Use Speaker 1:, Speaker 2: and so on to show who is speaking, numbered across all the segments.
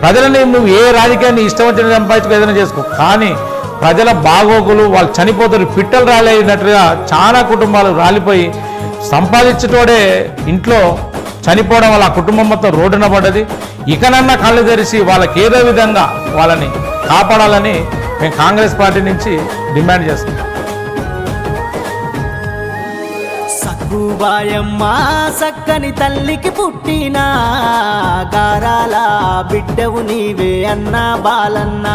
Speaker 1: ప్రజలని నువ్వు ఏ రాజకీయాన్ని ఇష్టం వచ్చిన సంపాదించుకు ఏదైనా చేసుకో, కానీ ప్రజల బాగోగులు వాళ్ళు చనిపోతారు, పిట్టలు రాలేనట్టుగా చాలా కుటుంబాలు రాలిపోయి సంపాదించేటోడే ఇంట్లో చనిపోవడం వల్ల ఆ కుటుంబం మొత్తం రోడ్డున పడ్డది. ఇకనన్నా కళ్ళు తెరిచి వాళ్ళకి ఏదో విధంగా వాళ్ళని కాపాడాలని మేము కాంగ్రెస్ పార్టీ నుంచి డిమాండ్ చేస్తున్నాం.
Speaker 2: సక్కుబాయమ్మ సక్కని తల్లికి పుట్టిన గారాల బిడ్డవు నీవే అన్నా బాలన్న.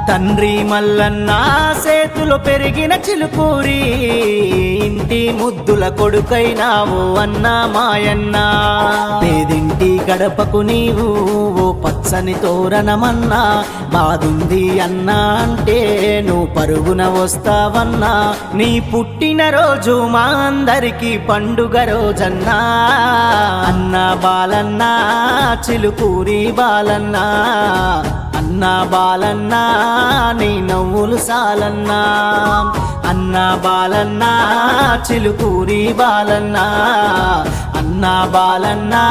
Speaker 2: తండ్రి మల్లన్న సేతులు పెరిగిన చిలుకూరి ఇంటి ముద్దుల కొడుకైనావు అన్నా మాయన్న. పేదింటి గడపకు నీవు ఓ పచ్చని తోరణమన్నా, బాదుంది అన్నా అంటే నువ్వు పరుగున వస్తావన్నా. నీ పుట్టిన రోజు మా అందరికి పండుగ రోజన్నా. అన్నా బాలన్నా చిలుకూరి బాలన్నా, అన్నా బాలన్నా నీ నవ్వులు సాలన్నా. అన్నా బాలన్నా చిలుకూరి బాలన్నా, అన్నా బాలన్నా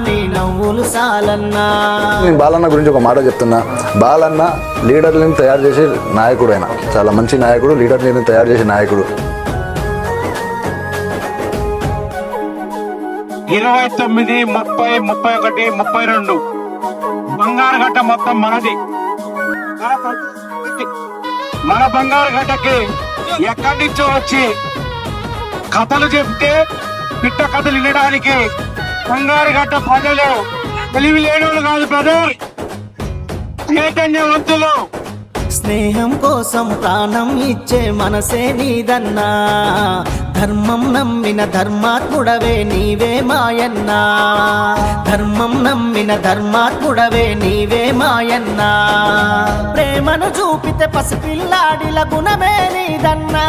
Speaker 2: నీ నవ్వులు సాలన్నా.
Speaker 3: నేను బాలన్న గురించి ఒక మాట చెప్తున్నా. బాలన్న లీడర్లను తయారు చేసే నాయకుడు, ఆయన చాలా మంచి నాయకుడు, లీడర్లను తయారు చేసే నాయకుడు.
Speaker 4: 29, 30, 31, 32 బంగారు గడ్డ మొత్తం మనది. మన బంగారు గడ్డకి ఎక్కడి నుంచో వచ్చి కథలు చెప్తే పిట్ట కథలు వినడానికి బంగారు గడ్డ ప్రజలు తెలివి లేనోళ్ళు కాదు బ్రదర్, చైతన్యవంతులు.
Speaker 2: స్నేహం కోసం ప్రాణం ఇచ్చే మనసే నీదన్నా. ధర్మం నమ్మిన ధర్మాత్ముడవే నీవే మాయన్నా. ధర్మం నమ్మిన ధర్మాత్ముడవే నీవే మాయన్నా. ప్రేమను చూపితే పసిపిల్లాడిల గుణమే నీదన్నా.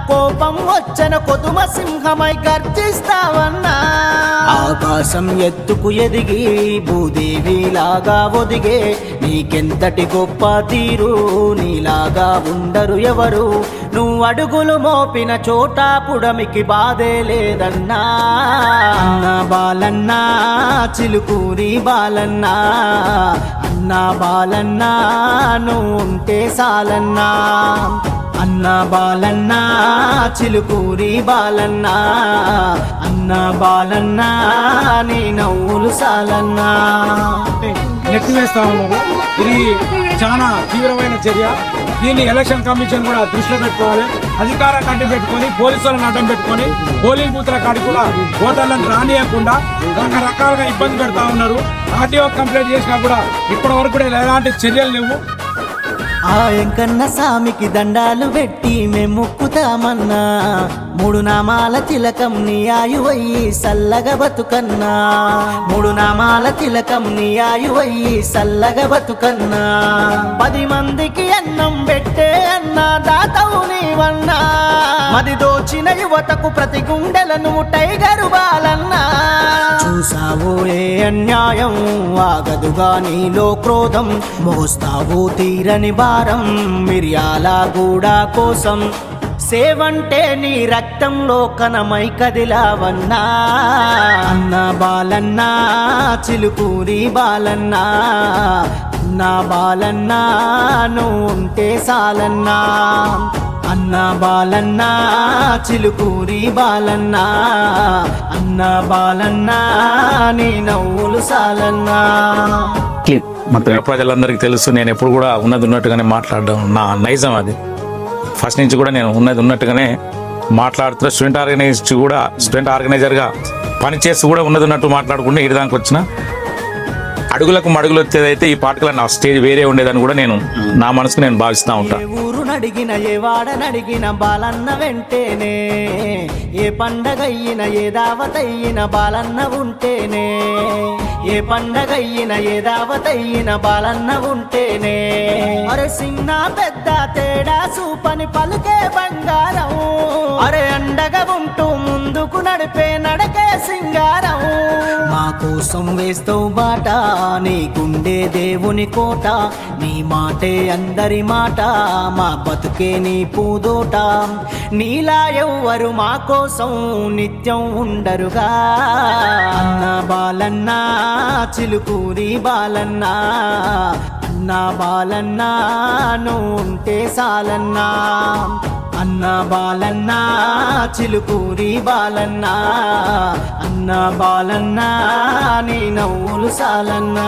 Speaker 2: కోపం వచ్చన కొదుమ సింహమై గర్జిస్తావన్నా. ఆకాశం ఎత్తుకు ఎదిగి భూదేవిలాగా ఒదిగే నీకెంతటి గొప్ప తీరు, నీలాగా ఉండరు ఎవరు. నువ్వు అడుగులు మోపిన చోట పుడమికి బాధే లేదన్నా. అన్నా బాలన్నా చిలుకూరి బాలన్నా, అన్నా బాలన్నా నువ్వు ఉంటే సాలన్నా. అన్నా బాలన్నా చిలుకూరి బాలన్నా, అన్నా బాలన్నా నీ నవ్వులు సాలన్నా.
Speaker 4: నెట్టివేస్తా ఉన్నారు. ఇది చాలా తీవ్రమైన చర్య. దీన్ని ఎలక్షన్ కమిషన్ కూడా దృష్టిలో పెట్టుకోవాలి. అధికారాన్ని అడ్డం పెట్టుకొని, పోలీసులను అడ్డం పెట్టుకొని, పోలింగ్ బూత్ల కాడికి కూడా ఓటర్లను రానియకుండా రకరకాలుగా ఇబ్బంది పెడతా ఉన్నారు. ఆర్టీఓ కంప్లైంట్ చేసినా కూడా ఇప్పటి వరకు కూడా ఎలాంటి చర్యలు లేవు.
Speaker 2: ఆ ఎంకన్న సామికి దండాలు పెట్టి మెమ్ముక్కుతామన్నా. 3 నామాల తిలకం నీ ఆయువయ్యి సల్లగా బతుకన్నా. 3 నామాల తిలకం నీ ఆయువయ్యి సల్లగా బతుకన్నా. 10 మందికి అన్నం పెట్టే అన్నా దాతవు నీవన్నా. మది దోచిన యువతకు ప్రతి గుండెలను టైగరు బాలన్నా. చూసావో ఏ అన్యాయం ఆగదుగా నీలో క్రోధం, మోస్తావో తీరని భారం మిర్యాల గూడా కోసం. సేవంటే నీ రక్తంలో కనమై కదిలావన్నా. అన్నా బాలన్నా చిలుకూరి బాలన్నా, అన్నా బాలన్నా నువ్వు ఉంటే సాలన్నా. అన్నా బాలన్నా చిలుకూరి బాలన్నా, అన్నా బాలన్నా నీ నవ్వులు సాలన్నా.
Speaker 1: ప్రజలందరికీ తెలుసు, నేను ఎప్పుడు కూడా ఉన్నది ఉన్నట్టుగానే మాట్లాడడం నా నైజం. అది ఫస్ట్ నుంచి కూడా నేను ఉన్నది ఉన్నట్టుగానే మాట్లాడుతున్నా. స్టూడెంట్ ఆర్గనైజర్గా పనిచేస్తూ కూడా ఉన్నది ఉన్నట్టు మాట్లాడుకుంటే ఇటు దానికి వచ్చిన అడుగులకు మడుగులు వచ్చేదైతే ఈ పాటలో నా స్టేజ్ వేరే ఉండేదని కూడా నేను నా మనసుకు నేను భావిస్తూ ఉంటాను.
Speaker 2: నడిగిన ఏ వాడనడిగిన బాలన్న వెంటేనే, ఏ పండగయ్యిన ఏ దావతయ్యిన బాలన్న ఉంటేనే. ఏ పండగయ్యిన ఏ దావతయ్యిన బాలన్న ఉంటేనే. అరే చిన్న పెద్ద తేడా సూపని పలుకే బంగారం. అరే అండగా ఉంటూ ముందుకు నడిపే నడకే సింగారం. మా కోసం కోసం వేస్తావు బాట నీ గుండె దేవుని కోట నీ మాటే అందరి మాట మా బతుకే నీ పూదోట నీలా ఎవ్వరు మా కోసం నిత్యం ఉండరుగా అన్న బాలన్నా చిలుకూరి బాలన్నా అన్న బాలన్నా నువ్వు ఉంటే సాలన్నా అన్న బాలన్నా చిలుకూరి బాలన్నా అన్న బాలన్నా నీ నవ్వులు సాలన్నా